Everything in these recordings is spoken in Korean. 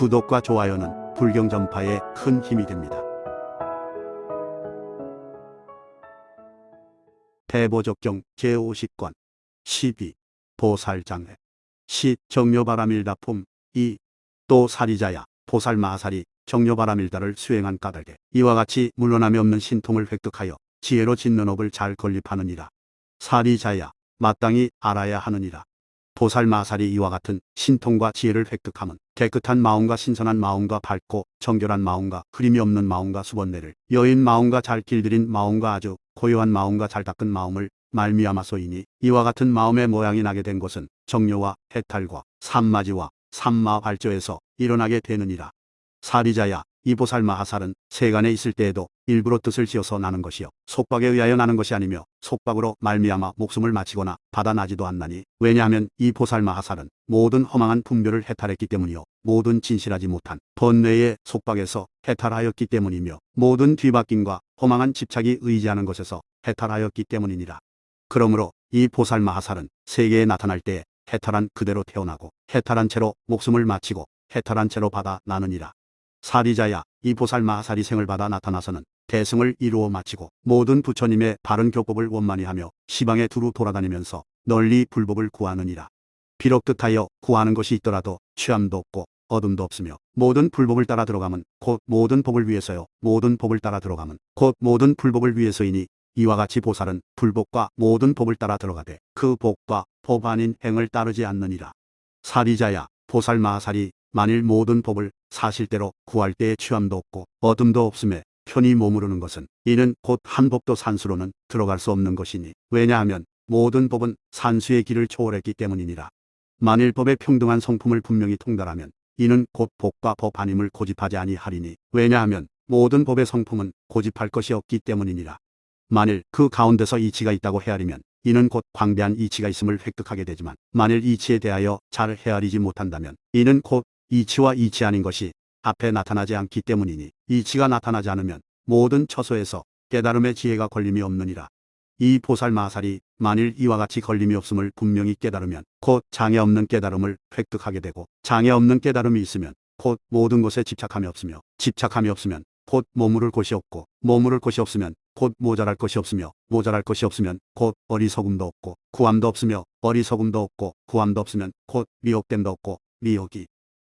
구독과 좋아요는 불경 전파에 큰 힘이 됩니다. 대보적경 제50권 12. 보살장례. 시 정료바라밀다품 2. 또 사리자야 보살마하살이 정료바라밀다를 수행한 까닭에 이와 같이 물러남이 없는 신통을 획득하여 지혜로 짓는 업을 잘 건립하느니라. 사리자야 마땅히 알아야 하느니라. 보살마하살이 이와 같은 신통과 지혜를 획득함은 깨끗한 마음과 신선한 마음과 밝고 정결한 마음과 흐림이 없는 마음과 수번뇌를 여인 마음과 잘 길들인 마음과 아주 고요한 마음과 잘 닦은 마음을 말미암아서이니, 이와 같은 마음의 모양이 나게 된 것은 정료와 해탈과 삼마지와 삼마발조에서 일어나게 되느니라. 사리자야 이 보살마하살은 세간에 있을 때에도 일부러 뜻을 지어서 나는 것이요 속박에 의하여 나는 것이 아니며 속박으로 말미암아 목숨을 마치거나 받아나지도 않나니, 왜냐하면 이 보살마하살은 모든 허망한 분별을 해탈했기 때문이요 모든 진실하지 못한 번뇌의 속박에서 해탈하였기 때문이며 모든 뒤바뀜과 허망한 집착이 의지하는 것에서 해탈하였기 때문이니라. 그러므로 이 보살마하살은 세계에 나타날 때에 해탈한 그대로 태어나고 해탈한 채로 목숨을 마치고 해탈한 채로 받아 나느니라. 사리자야 이 보살마하살이 생을 받아 나타나서는 대승을 이루어 마치고 모든 부처님의 바른 교법을 원만히 하며 시방에 두루 돌아다니면서 널리 불법을 구하느니라. 비록 뜻하여 구하는 것이 있더라도 취함도 없고 어둠도 없으며 모든 불법을 따라 들어가면 곧 모든 법을 위해서요 모든 법을 따라 들어가면 곧 모든 불법을 위해서이니, 이와 같이 보살은 불법과 모든 법을 따라 들어가되 그 법과 법 아닌 행을 따르지 않느니라. 사리자야 보살마하살이 만일 모든 법을 사실대로 구할 때에 취함도 없고 어둠도 없음에 편히 머무르는 것은 이는 곧 한 법도 산수로는 들어갈 수 없는 것이니, 왜냐하면 모든 법은 산수의 길을 초월했기 때문이니라. 만일 법의 평등한 성품을 분명히 통달하면 이는 곧 법과 법 아님을 고집하지 아니하리니, 왜냐하면 모든 법의 성품은 고집할 것이 없기 때문이니라. 만일 그 가운데서 이치가 있다고 헤아리면 이는 곧 광대한 이치가 있음을 획득하게 되지만, 만일 이치에 대하여 잘 헤아리지 못한다면 이는 곧 이치와 이치 아닌 것이 앞에 나타나지 않기 때문이니, 이치가 나타나지 않으면 모든 처소에서 깨달음의 지혜가 걸림이 없느니라. 이 보살마하살이 만일 이와 같이 걸림이 없음을 분명히 깨달으면 곧 장애 없는 깨달음을 획득하게 되고, 장애 없는 깨달음이 있으면 곧 모든 것에 집착함이 없으며, 집착함이 없으면 곧 머무를 곳이 없고, 머무를 곳이 없으면 곧 모자랄 것이 없으며, 모자랄 것이 없으면 곧 어리석음도 없고 구함도 없으며, 어리석음도 없고 구함도 없으면 곧 미혹됨도 없고, 미혹이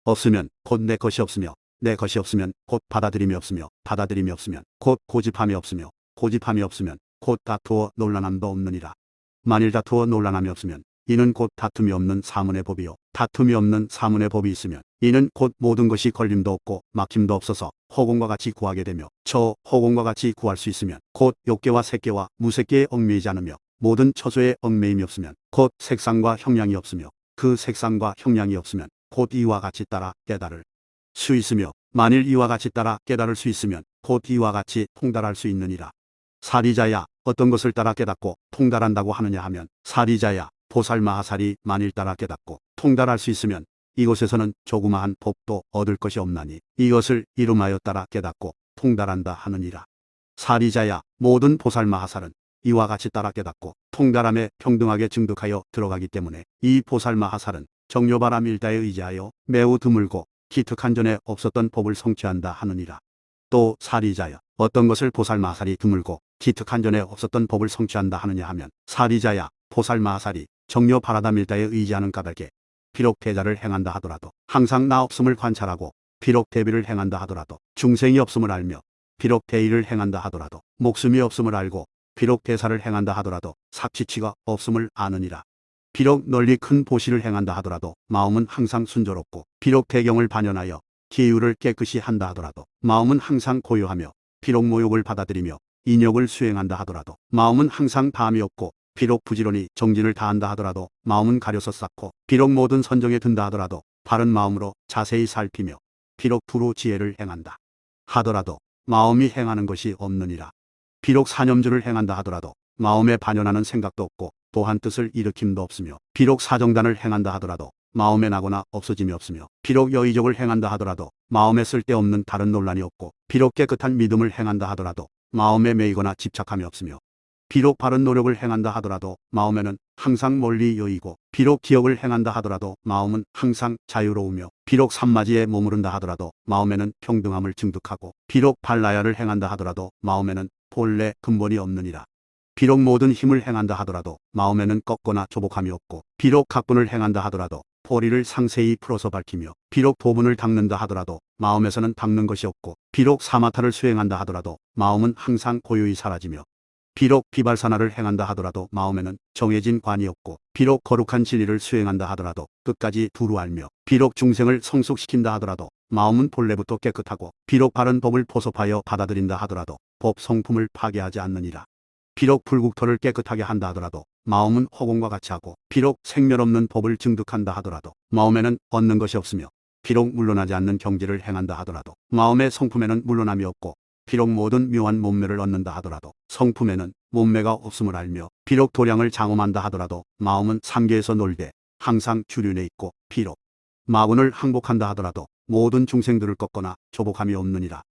없으면 곧 내 것이 없으며, 내 것이 없으면 곧 받아들임이 없으며, 받아들임이 없으면 곧 고집함이 없으며, 고집함이 없으면 곧 다투어 논란함도 없느니라. 만일 다투어 논란함이 없으면 이는 곧 다툼이 없는 사문의 법이요 다툼이 없는 사문의 법이 있으면 이는 곧 모든 것이 걸림도 없고 막힘도 없어서 허공과 같이 구하게 되며, 저 허공과 같이 구할 수 있으면 곧 욕계와 색계와 무색계에 얽매이지 않으며, 모든 처소에 얽매임이 없으면 곧 색상과 형량이 없으며, 그 색상과 형량이 없으면 곧 이와 같이 따라 깨달을 수 있으며, 만일 이와 같이 따라 깨달을 수 있으면 곧 이와 같이 통달할 수 있느니라. 사리자야 어떤 것을 따라 깨닫고 통달한다고 하느냐 하면, 사리자야 보살마하살이 만일 따라 깨닫고 통달할 수 있으면 이곳에서는 조그마한 법도 얻을 것이 없나니 이것을 이름하여 따라 깨닫고 통달한다 하느니라. 사리자야 모든 보살마하살은 이와 같이 따라 깨닫고 통달함에 평등하게 증득하여 들어가기 때문에 이 보살마하살은 정료바라밀다에 의지하여 매우 드물고 기특한 전에 없었던 법을 성취한다 하느니라. 또 사리자야 어떤 것을 보살마하살이 드물고 기특한 전에 없었던 법을 성취한다 하느냐 하면, 사리자야 보살마하살이 정료바라밀다에 의지하는 까닭에 비록 대자를 행한다 하더라도 항상 나 없음을 관찰하고, 비록 대비를 행한다 하더라도 중생이 없음을 알며, 비록 대의를 행한다 하더라도 목숨이 없음을 알고, 비록 대사를 행한다 하더라도 삭치치가 없음을 아느니라. 비록 널리 큰 보시를 행한다 하더라도 마음은 항상 순조롭고, 비록 대경을 반연하여 기율을 깨끗이 한다 하더라도 마음은 항상 고요하며, 비록 모욕을 받아들이며 인욕을 수행한다 하더라도 마음은 항상 담이 없고, 비록 부지런히 정진을 다한다 하더라도 마음은 가려서 쌓고, 비록 모든 선정에 든다 하더라도 바른 마음으로 자세히 살피며, 비록 두루 지혜를 행한다 하더라도 마음이 행하는 것이 없느니라. 비록 사념주를 행한다 하더라도 마음에 반연하는 생각도 없고 또한 뜻을 일으킴도 없으며, 비록 사정단을 행한다 하더라도 마음에 나거나 없어짐이 없으며, 비록 여의적을 행한다 하더라도 마음에 쓸데없는 다른 논란이 없고, 비록 깨끗한 믿음을 행한다 하더라도 마음에 매이거나 집착함이 없으며, 비록 바른 노력을 행한다 하더라도 마음에는 항상 멀리 여의고, 비록 기억을 행한다 하더라도 마음은 항상 자유로우며, 비록 산마지에 머무른다 하더라도 마음에는 평등함을 증득하고, 비록 발라야를 행한다 하더라도 마음에는 본래 근본이 없느니라. 비록 모든 힘을 행한다 하더라도 마음에는 꺾거나 조복함이 없고, 비록 각군을 행한다 하더라도 포리를 상세히 풀어서 밝히며, 비록 도분을 닦는다 하더라도 마음에서는 닦는 것이 없고, 비록 사마타를 수행한다 하더라도 마음은 항상 고요히 사라지며, 비록 비발사나를 행한다 하더라도 마음에는 정해진 관이 없고, 비록 거룩한 진리를 수행한다 하더라도 끝까지 두루 알며, 비록 중생을 성숙시킨다 하더라도 마음은 본래부터 깨끗하고, 비록 바른 법을 포섭하여 받아들인다 하더라도 법 성품을 파괴하지 않느니라. 비록 불국토를 깨끗하게 한다 하더라도 마음은 허공과 같이 하고, 비록 생멸 없는 법을 증득한다 하더라도 마음에는 얻는 것이 없으며, 비록 물러나지 않는 경지를 행한다 하더라도 마음의 성품에는 물러남이 없고, 비록 모든 묘한 몸매를 얻는다 하더라도 성품에는 몸매가 없음을 알며, 비록 도량을 장엄한다 하더라도 마음은 삼계에서 놀되 항상 주륜에 있고, 비록 마군을 항복한다 하더라도 모든 중생들을 꺾거나 조복함이 없느니라.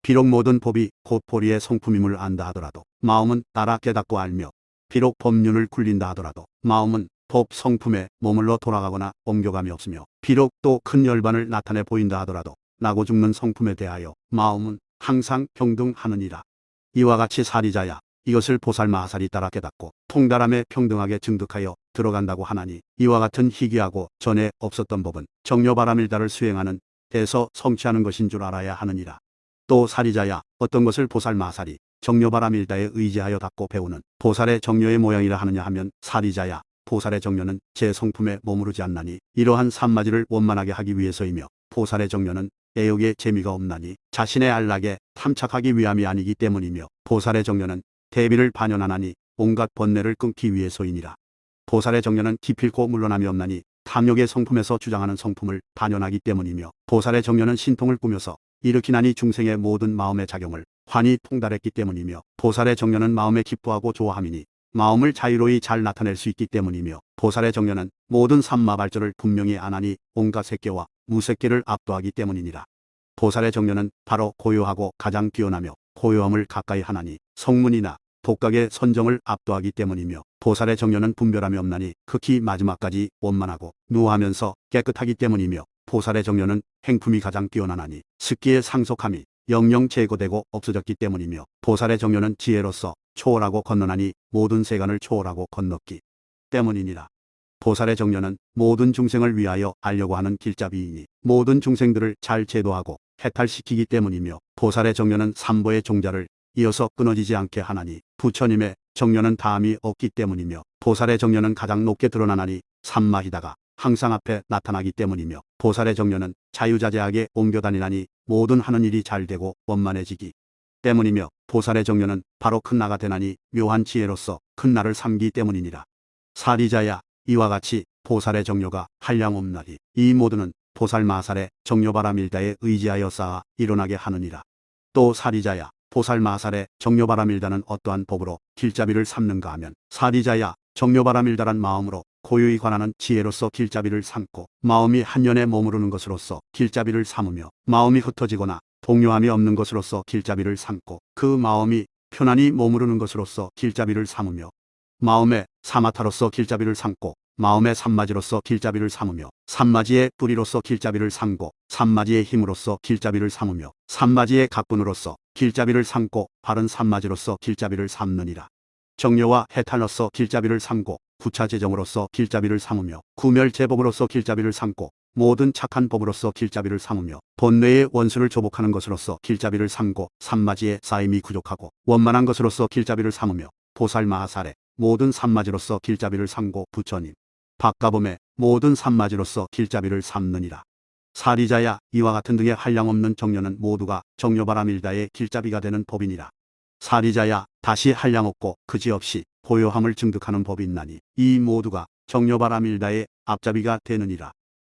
비록 모든 법이 곧 보리의 성품임을 안다 하더라도 마음은 따라 깨닫고 알며, 비록 법륜을 굴린다 하더라도 마음은 법 성품에 머물러 돌아가거나 옮겨감이 없으며, 비록 또 큰 열반을 나타내 보인다 하더라도 나고 죽는 성품에 대하여 마음은 항상 평등하느니라. 이와 같이 사리자야, 이것을 보살마하살이 따라 깨닫고 통달함에 평등하게 증득하여 들어간다고 하나니, 이와 같은 희귀하고 전에 없었던 법은 정려바라밀다를 수행하는 데서 성취하는 것인 줄 알아야 하느니라. 또 사리자야, 어떤 것을 보살마하살이 정려바라밀다에 의지하여 닦고 배우는 보살의 정려의 모양이라 하느냐 하면, 사리자야, 보살의 정려는 제 성품에 머무르지 않나니 이러한 산마지를 원만하게 하기 위해서이며, 보살의 정려는 애욕에 재미가 없나니 자신의 안락에 탐착하기 위함이 아니기 때문이며, 보살의 정려는 대비를 반연하나니 온갖 번뇌를 끊기 위해서이니라. 보살의 정려는 기필코 물러남이 없나니 탐욕의 성품에서 주장하는 성품을 반연하기 때문이며, 보살의 정려는 신통을 꾸며서 일으키나니 중생의 모든 마음의 작용을 환히 통달했기 때문이며, 보살의 정려는 마음에 기뻐하고 좋아함이니 마음을 자유로이 잘 나타낼 수 있기 때문이며, 보살의 정려는 모든 삼마발전을 분명히 안하니 온갖 색계와 무색계를 압도하기 때문이니라. 보살의 정려는 바로 고요하고 가장 뛰어나며 고요함을 가까이 하나니 성문이나 독각의 선정을 압도하기 때문이며, 보살의 정려는 분별함이 없나니 극히 마지막까지 원만하고 누하면서 깨끗하기 때문이며, 보살의 정려는 행품이 가장 뛰어나나니 습기의 상속함이 영영 제거되고 없어졌기 때문이며, 보살의 정려는 지혜로서 초월하고 건너나니 모든 세간을 초월하고 건넜기 때문이니라. 보살의 정려는 모든 중생을 위하여 알려고 하는 길잡이이니 모든 중생들을 잘 제도하고 해탈시키기 때문이며, 보살의 정려는 삼보의 종자를 이어서 끊어지지 않게 하나니 부처님의 정려는 다함이 없기 때문이며, 보살의 정려는 가장 높게 드러나나니 삼마히다가 항상 앞에 나타나기 때문이며, 보살의 정려는 자유자재하게 옮겨다니나니 모든 하는 일이 잘되고 원만해지기 때문이며, 보살의 정려는 바로 큰 나가 되나니 묘한 지혜로서 큰 나를 삼기 때문이니라. 사리자야, 이와 같이 보살의 정려가 한량없나니 이 모두는 보살마하살의 정려바라밀다에 의지하여 쌓아 일어나게 하느니라. 또 사리자야, 보살마하살의 정려바라밀다는 어떠한 법으로 길잡이를 삼는가 하면, 사리자야, 정려바라밀다란 마음으로 고요히 관하는 지혜로서 길잡이를 삼고, 마음이 한연에 머무르는 것으로서 길잡이를 삼으며, 마음이 흩어지거나 동요함이 없는 것으로서 길잡이를 삼고, 그 마음이 편안히 머무르는 것으로서 길잡이를 삼으며, 마음의 사마타로서 길잡이를 삼고, 마음의 산마지로서 길잡이를 삼으며, 산마지의 뿌리로서 길잡이를 삼고, 산마지의 힘으로서 길잡이를 삼으며, 산마지의 각군으로서 길잡이를 삼고, 바른 산마지로서 길잡이를 삼느니라. 정려와 해탈로서 길잡이를 삼고, 구차재정으로서 길잡이를 삼으며, 구멸제법으로서 길잡이를 삼고, 모든 착한 법으로서 길잡이를 삼으며, 번뇌의 원수를 조복하는 것으로서 길잡이를 삼고, 산마지의 쌓임이 부족하고 원만한 것으로서 길잡이를 삼으며, 보살마하살의 모든 산마지로서 길잡이를 삼고, 부처님 박가범의 모든 산마지로서 길잡이를 삼느니라. 사리자야, 이와 같은 등의 한량없는 정려는 모두가 정려바라밀다의 길잡이가 되는 법이니라. 사리자야, 다시 한량없고 그지없이 고요함을 증득하는 법이 있나니 이 모두가 정려바라밀다의 앞잡이가 되느니라.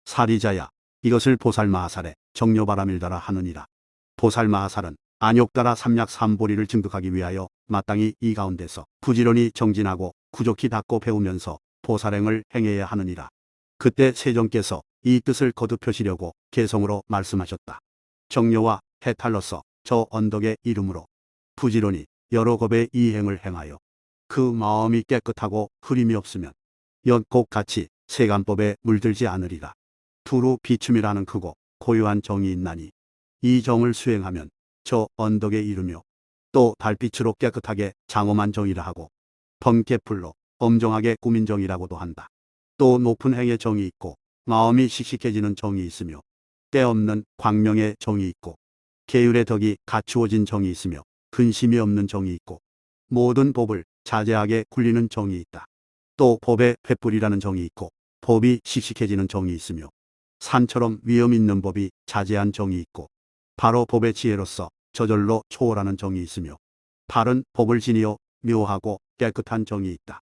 사리자야, 이것을 보살마하살의 정려바라밀다라 하느니라. 보살마하살은 안욕다라 삼약삼보리를 증득하기 위하여 마땅히 이 가운데서 부지런히 정진하고 구족히 닦고 배우면서 보살행을 행해야 하느니라. 그때 세종께서 이 뜻을 거듭표시려고 개성으로 말씀하셨다. 정려와 해탈로서 저 언덕의 이름으로 부지런히 여러 겁의 이행을 행하여 그 마음이 깨끗하고 흐림이 없으면 연꽃같이 세간법에 물들지 않으리라. 두루 비춤이라는 크고 고요한 정이 있나니 이 정을 수행하면 저 언덕에 이르며 또 달빛으로 깨끗하게 장엄한 정이라 하고 번개풀로 엄정하게 꾸민 정이라고도 한다. 또 높은 행의 정이 있고 마음이 씩씩해지는 정이 있으며 때없는 광명의 정이 있고 계율의 덕이 갖추어진 정이 있으며 근심이 없는 정이 있고 모든 법을 자제하게 굴리는 정이 있다. 또 법의 횃불이라는 정이 있고 법이 씩씩해지는 정이 있으며 산처럼 위험 있는 법이 자제한 정이 있고 바로 법의 지혜로서 저절로 초월하는 정이 있으며 바른 법을 지니어 묘하고 깨끗한 정이 있다.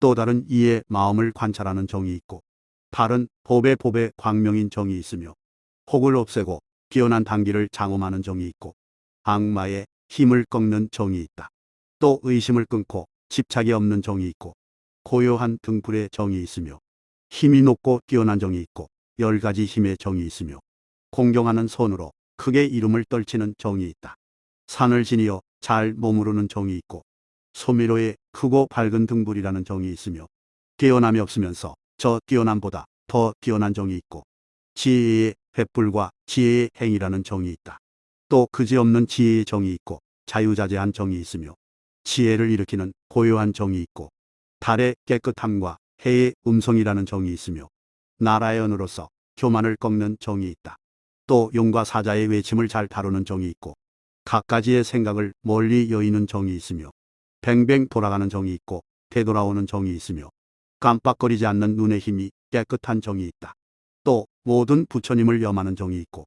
또 다른 이의 마음을 관찰하는 정이 있고 바른 법의 광명인 정이 있으며 혹을 없애고 뛰어난 단기를 장엄하는 정이 있고 악마의 힘을 꺾는 정이 있다. 또 의심을 끊고 집착이 없는 정이 있고 고요한 등불의 정이 있으며 힘이 높고 뛰어난 정이 있고 10가지 힘의 정이 있으며 공경하는 손으로 크게 이름을 떨치는 정이 있다. 산을 지니어 잘 머무르는 정이 있고 소미로의 크고 밝은 등불이라는 정이 있으며 뛰어남이 없으면서 저 뛰어남보다 더 뛰어난 정이 있고 지혜의 횃불과 지혜의 행이라는 정이 있다. 또 그지없는 지혜의 정이 있고 자유자재한 정이 있으며 지혜를 일으키는 고요한 정이 있고 달의 깨끗함과 해의 음성이라는 정이 있으며 나라의 언으로서 교만을 꺾는 정이 있다. 또 용과 사자의 외침을 잘 다루는 정이 있고 갖가지의 생각을 멀리 여의는 정이 있으며 뱅뱅 돌아가는 정이 있고 되돌아오는 정이 있으며 깜빡거리지 않는 눈의 힘이 깨끗한 정이 있다. 또 모든 부처님을 염하는 정이 있고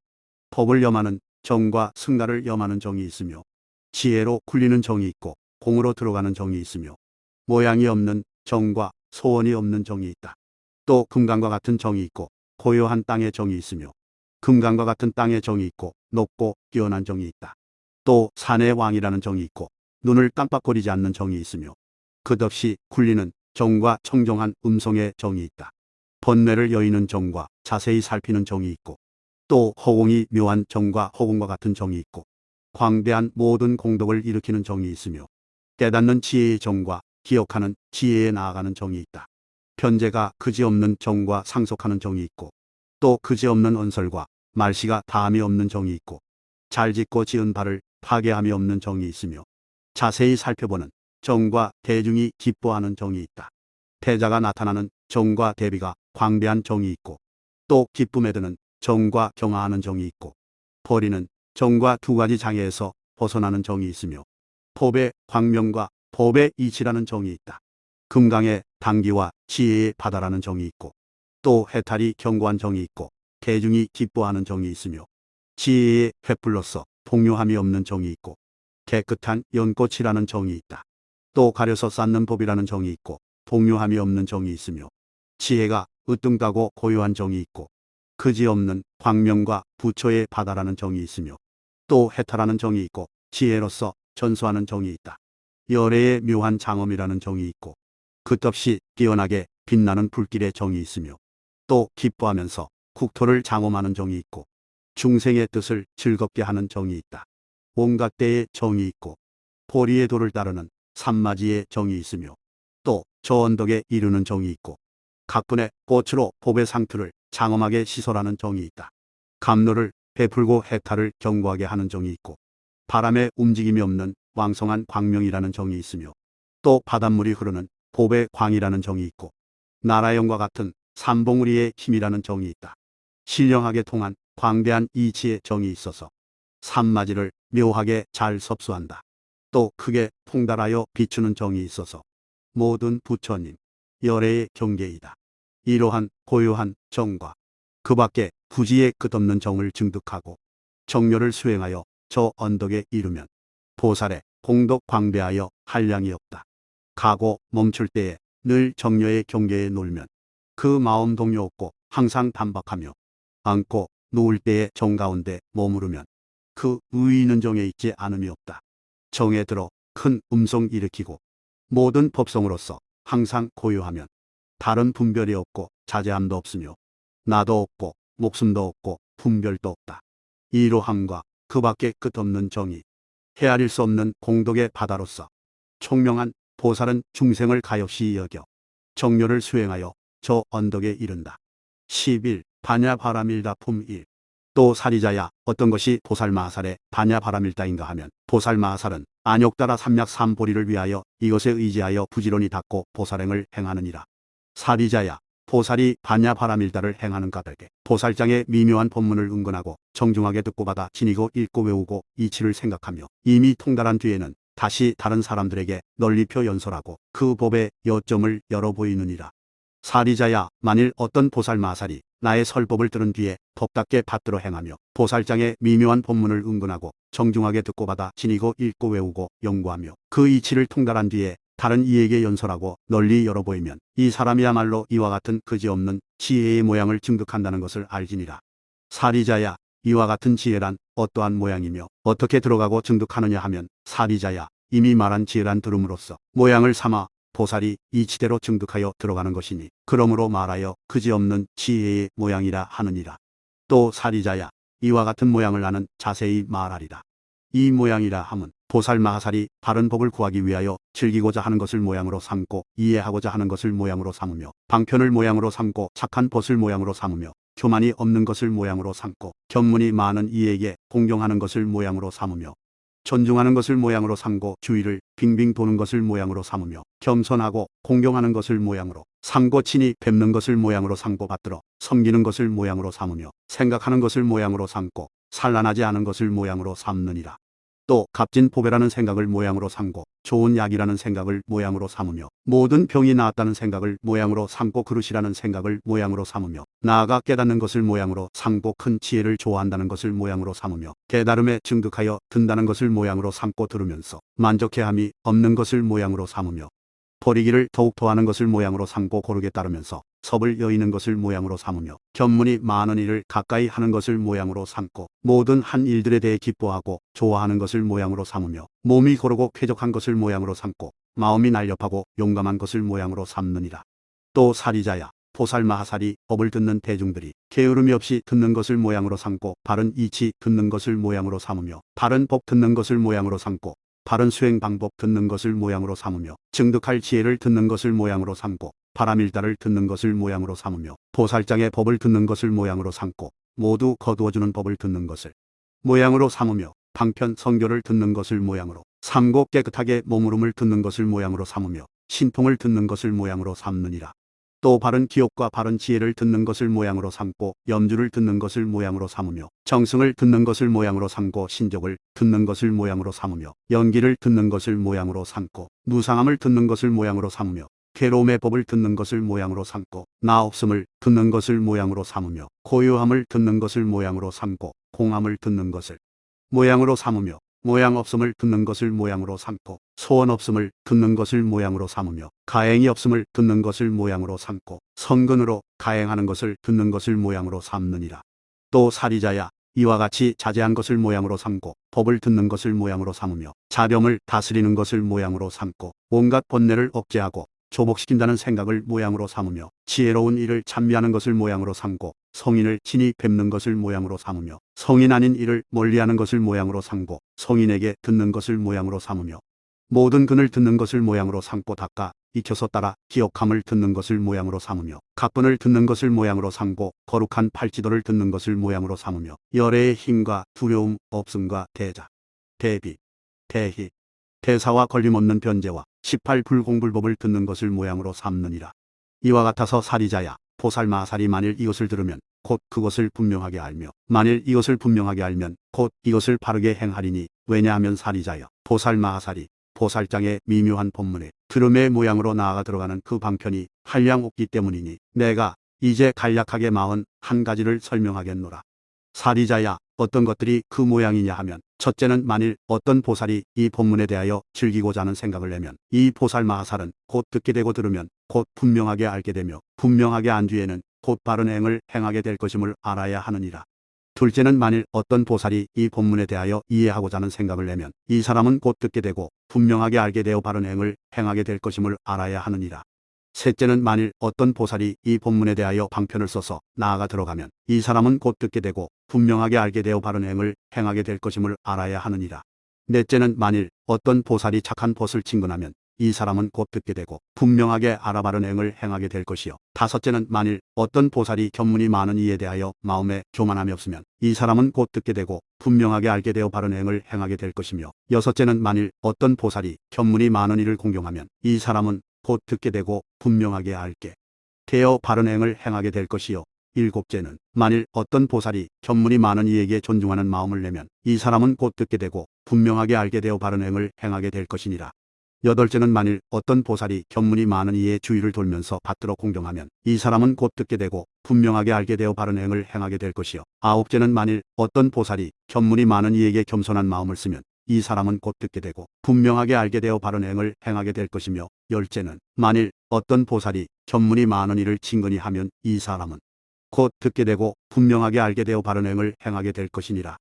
법을 염하는 정과 승가를 염하는 정이 있으며 지혜로 굴리는 정이 있고 공으로 들어가는 정이 있으며 모양이 없는 정과 소원이 없는 정이 있다. 또 금강과 같은 정이 있고 고요한 땅의 정이 있으며 금강과 같은 땅의 정이 있고 높고 뛰어난 정이 있다. 또 산의 왕이라는 정이 있고 눈을 깜빡거리지 않는 정이 있으며 끝없이 굴리는 정과 청정한 음성의 정이 있다. 번뇌를 여의는 정과 자세히 살피는 정이 있고 또 허공이 묘한 정과 허공과 같은 정이 있고 광대한 모든 공덕을 일으키는 정이 있으며 깨닫는 지혜의 정과 기억하는 지혜에 나아가는 정이 있다. 편제가 그지없는 정과 상속하는 정이 있고 또 그지없는 언설과 말씨가 다함이 없는 정이 있고 잘 짓고 지은 바를 파괴함이 없는 정이 있으며 자세히 살펴보는 정과 대중이 기뻐하는 정이 있다. 태자가 나타나는 정과 대비가 광대한 정이 있고 또 기쁨에 드는 정과 경화하는 정이 있고 버리는 정과 두 가지 장애에서 벗어나는 정이 있으며 법의 광명과 법의 이치라는 정이 있다. 금강의 단기와 지혜의 바다라는 정이 있고 또 해탈이 견고한 정이 있고 대중이 기뻐하는 정이 있으며 지혜의 횃불로서 동요함이 없는 정이 있고 깨끗한 연꽃이라는 정이 있다. 또 가려서 쌓는 법이라는 정이 있고 동요함이 없는 정이 있으며 지혜가 으뜸가고 고요한 정이 있고 그지없는 광명과 부처의 바다라는 정이 있으며 또 해탈하는 정이 있고 지혜로서 전수하는 정이 있다. 열애의 묘한 장엄이라는 정이 있고 끝없이 뛰어나게 빛나는 불길의 정이 있으며 또 기뻐하면서 국토를 장엄하는 정이 있고 중생의 뜻을 즐겁게 하는 정이 있다. 온갖 때의 정이 있고 보리의 도를 따르는 산마지의 정이 있으며 또 저 언덕에 이르는 정이 있고 각분의 꽃으로 법의 상투를 장엄하게 시설하는 정이 있다. 감로를 베풀고 해탈을 견고하게 하는 정이 있고 바람의 움직임이 없는 왕성한 광명이라는 정이 있으며 또 바닷물이 흐르는 법의 광이라는 정이 있고 나라영과 같은 삼봉우리의 힘이라는 정이 있다. 신령하게 통한 광대한 이치의 정이 있어서 산마지를 묘하게 잘 섭수한다. 또 크게 풍달하여 비추는 정이 있어서 모든 부처님 열애의 경계이다. 이러한 고요한 정과 그 밖에 부지의 끝없는 정을 증득하고 정료를 수행하여 저 언덕에 이르면 보살의 공덕 광대하여 한량이 없다. 가고 멈출 때에 늘 정료의 경계에 놀면 그 마음 동요 없고 항상 단박하며 앉고 누울 때에 정 가운데 머무르면 그 의의 있는 정에 있지 않음이 없다. 정에 들어 큰 음성 일으키고 모든 법성으로서 항상 고요하면 다른 분별이 없고 자제함도 없으며 나도 없고 목숨도 없고 분별도 없다. 이로함과 그 밖에 끝없는 정이 헤아릴 수 없는 공덕의 바다로서 총명한 보살은 중생을 가엾이 여겨 정료를 수행하여 저 언덕에 이른다. 11. 반야바라밀다품 1. 또 사리자야, 어떤 것이 보살마살의 반야바라밀다인가 하면 보살마살은 안욕따라 삼약 삼보리를 위하여 이것에 의지하여 부지런히 닦고 보살행을 행하느니라. 사리자야, 보살이 반야바라밀다를 행하는 까닭에 보살장의 미묘한 법문을 은근하고 정중하게 듣고 받아 지니고 읽고 외우고 이치를 생각하며 이미 통달한 뒤에는 다시 다른 사람들에게 널리 펴 연설하고 그 법의 여점을 열어 보이느니라. 사리자야, 만일 어떤 보살마살이 나의 설법을 들은 뒤에 법답게 받들어 행하며 보살장의 미묘한 법문을 은근하고 정중하게 듣고 받아 지니고 읽고 외우고 연구하며 그 이치를 통달한 뒤에 다른 이에게 연설하고 널리 열어 보이면 이 사람이야말로 이와 같은 그지없는 지혜의 모양을 증득한다는 것을 알지니라. 사리자야, 이와 같은 지혜란 어떠한 모양이며 어떻게 들어가고 증득하느냐 하면 사리자야, 이미 말한 지혜란 들음으로써 모양을 삼아 보살이 이치대로 증득하여 들어가는 것이니 그러므로 말하여 그지없는 지혜의 모양이라 하느니라. 또 사리자야, 이와 같은 모양을 나는 자세히 말하리라. 이 모양이라 함은 보살마살이 바른 법을 구하기 위하여 즐기고자 하는 것을 모양으로 삼고 이해하고자 하는 것을 모양으로 삼으며 방편을 모양으로 삼고 착한 벗을 모양으로 삼으며 교만이 없는 것을 모양으로 삼고 견문이 많은 이에게 공경하는 것을 모양으로 삼으며 존중하는 것을 모양으로 삼고 주위를 빙빙 도는 것을 모양으로 삼으며 겸손하고 공경하는 것을 모양으로 삼고 친히 뵙는 것을 모양으로 삼고 받들어 섬기는 것을 모양으로 삼으며 생각하는 것을 모양으로 삼고 산란하지 않은 것을 모양으로 삼느니라. 또 값진 보배라는 생각을 모양으로 삼고 좋은 약이라는 생각을 모양으로 삼으며 모든 병이 나았다는 생각을 모양으로 삼고 그릇이라는 생각을 모양으로 삼으며 나아가 깨닫는 것을 모양으로 삼고 큰 지혜를 좋아한다는 것을 모양으로 삼으며 깨달음에 증득하여 든다는 것을 모양으로 삼고 들으면서 만족해함이 없는 것을 모양으로 삼으며 버리기를 더욱 더하는 것을 모양으로 삼고 고르게 따르면서 섭을 여의는 것을 모양으로 삼으며 견문이 많은 일을 가까이 하는 것을 모양으로 삼고 모든 한 일들에 대해 기뻐하고 좋아하는 것을 모양으로 삼으며 몸이 고르고 쾌적한 것을 모양으로 삼고 마음이 날렵하고 용감한 것을 모양으로 삼느니라. 또 사리자야, 보살마살이 법을 듣는 대중들이 게으름이 없이 듣는 것을 모양으로 삼고 바른 이치 듣는 것을 모양으로 삼으며 바른 법 듣는 것을 모양으로 삼고 바른 수행 방법 듣는 것을 모양으로 삼으며 증득할 지혜를 듣는 것을 모양으로 삼고 바라밀다를 듣는 것을 모양으로 삼으며 보살장의 법을 듣는 것을 모양으로 삼고 모두 거두어주는 법을 듣는 것을 모양으로 삼으며 방편 성교를 듣는 것을 모양으로 삼고 깨끗하게 머무름을 듣는 것을 모양으로 삼으며 신통을 듣는 것을 모양으로 삼느니라. 또 바른 기억과 바른 지혜를 듣는 것을 모양으로 삼고 염주를 듣는 것을 모양으로 삼으며 정승을 듣는 것을 모양으로 삼고 신족을 듣는 것을 모양으로 삼으며 연기를 듣는 것을 모양으로 삼고 무상함을 듣는 것을 모양으로 삼으며 괴로움의 법을 듣는 것을 모양으로 삼고 나 없음을 듣는 것을 모양으로 삼으며 고요함을 듣는 것을 모양으로 삼고 공함을 듣는 것을 모양으로 삼으며 모양 없음을 듣는 것을 모양으로 삼고 소원 없음을 듣는 것을 모양으로 삼으며 가행이 없음을 듣는 것을 모양으로 삼고 성근으로 가행하는 것을 듣는 것을 모양으로 삼느니라. 또 사리자야, 이와 같이 자제한 것을 모양으로 삼고 법을 듣는 것을 모양으로 삼으며 자렴을 다스리는 것을 모양으로 삼고 온갖 번뇌를 억제하고 조복시킨다는 생각을 모양으로 삼으며 지혜로운 일을 찬미하는 것을 모양으로 삼고 성인을 친히 뵙는 것을 모양으로 삼으며 성인 아닌 일을 멀리하는 것을 모양으로 삼고 성인에게 듣는 것을 모양으로 삼으며 모든 근을 듣는 것을 모양으로 삼고 닦아 익혀서 따라 기억함을 듣는 것을 모양으로 삼으며 각본을 듣는 것을 모양으로 삼고 거룩한 팔찌도를 듣는 것을 모양으로 삼으며 열애의 힘과 두려움 없음과 대자, 대비, 대희, 대사와 걸림없는 변제와 18불공불법을 듣는 것을 모양으로 삼느니라. 이와 같아서 사리자야, 보살마살이 만일 이것을 들으면 곧 그것을 분명하게 알며 만일 이것을 분명하게 알면 곧 이것을 바르게 행하리니 왜냐하면 사리자여, 보살마살이 보살장의 미묘한 법문에 들음의 모양으로 나아가 들어가는 그 방편이 한량 없기 때문이니 내가 이제 간략하게 41가지를 설명하겠노라. 사리자야, 어떤 것들이 그 모양이냐 하면 첫째는 만일 어떤 보살이 이 법문에 대하여 즐기고자 하는 생각을 내면 이 보살마살은 곧 듣게 되고 들으면 곧 분명하게 알게 되며 분명하게 안 뒤에는 곧 바른 행을 행하게 될 것임을 알아야 하느니라. 둘째는 만일 어떤 보살이 이 법문에 대하여 이해하고자 하는 생각을 내면 이 사람은 곧 듣게 되고 분명하게 알게 되어 바른 행을 행하게 될 것임을 알아야 하느니라. 셋째는 만일 어떤 보살이 이 법문에 대하여 방편을 써서 나아가 들어가면 이 사람은 곧 듣게 되고 분명하게 알게 되어 바른 행을 행하게 될 것임을 알아야 하느니라. 넷째는 만일 어떤 보살이 착한 벗을 친근하면 이 사람은 곧 듣게 되고 분명하게 알아 바른 행을 행하게 될 것이요. 다섯째는 만일 어떤 보살이 견문이 많은 이에 대하여 마음에 교만함이 없으면 이 사람은 곧 듣게 되고 분명하게 알게 되어 바른 행을 행하게 될 것이며, 여섯째는 만일 어떤 보살이 견문이 많은 이를 공경하면 이 사람은 곧 듣게 되고 분명하게 알게 되어 바른 행을 행하게 될 것이요. 일곱째는 만일 어떤 보살이 견문이 많은 이에게 존중하는 마음을 내면 이 사람은 곧 듣게 되고 분명하게 알게 되어 바른 행을 행하게 될 것이니라. 여덟째는 만일 어떤 보살이 견문이 많은 이의 주위를 돌면서 받들어 공경하면 이 사람은 곧 듣게 되고 분명하게 알게 되어 바른 행을 행하게 될 것이요. 아홉째는 만일 어떤 보살이 견문이 많은 이에게 겸손한 마음을 쓰면 이 사람은 곧 듣게 되고 분명하게 알게 되어 바른 행을 행하게 될 것이며, 열째는 만일 어떤 보살이 견문이 많은 이를 친근히 하면 이 사람은 곧 듣게 되고 분명하게 알게 되어 바른 행을 행하게 될 것이니라.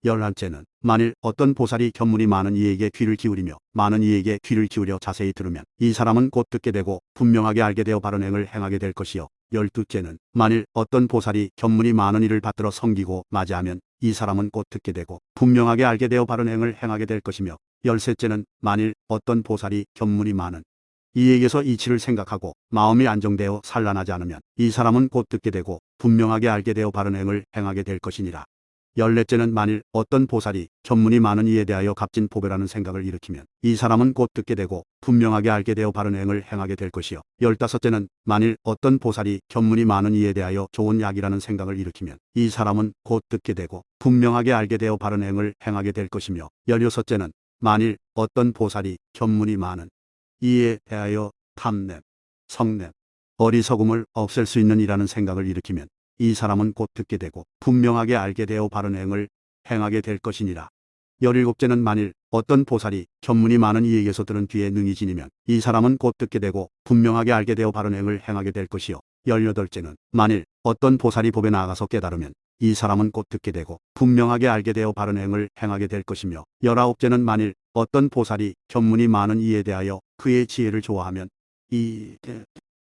열한째는 만일 어떤 보살이 견문이 많은 이에게 귀를 기울이며 많은 이에게 귀를 기울여 자세히 들으면 이 사람은 곧 듣게 되고 분명하게 알게 되어 바른 행을 행하게 될 것이요. 열두째는 만일 어떤 보살이 견문이 많은 이를 받들어 섬기고 맞이하면 이 사람은 곧 듣게 되고 분명하게 알게 되어 바른 행을 행하게 될 것이며, 열셋째는 만일 어떤 보살이 견문이 많은 이에게서 이치를 생각하고 마음이 안정되어 산란하지 않으면 이 사람은 곧 듣게 되고 분명하게 알게 되어 바른 행을 행하게 될 것이니라. 열넷째는 만일 어떤 보살이 견문이 많은 이에 대하여 값진 보배라는 생각을 일으키면 이 사람은 곧 듣게 되고 분명하게 알게 되어 바른 행을 행하게 될 것이요. 열다섯째는 만일 어떤 보살이 견문이 많은 이에 대하여 좋은 약이라는 생각을 일으키면 이 사람은 곧 듣게 되고 분명하게 알게 되어 바른 행을 행하게 될 것이며, 열여섯째는 만일 어떤 보살이 견문이 많은 이에 대하여 탐냄, 성냄, 어리석음을 없앨 수 있는 이라는 생각을 일으키면 이 사람은 곧 듣게 되고 분명하게 알게 되어 바른 행을 행하게 될 것이니라. 열일곱째는 만일 어떤 보살이 견문이 많은 이에게서 들은 뒤에 능히 지니면 이 사람은 곧 듣게 되고 분명하게 알게 되어 바른 행을 행하게 될 것이요. 열여덟째는 만일 어떤 보살이 법에 나아가서 깨달으면 이 사람은 곧 듣게 되고 분명하게 알게 되어 바른 행을 행하게 될 것이며, 열아홉째는 만일 어떤 보살이 견문이 많은 이에 대하여 그의 지혜를 좋아하면 이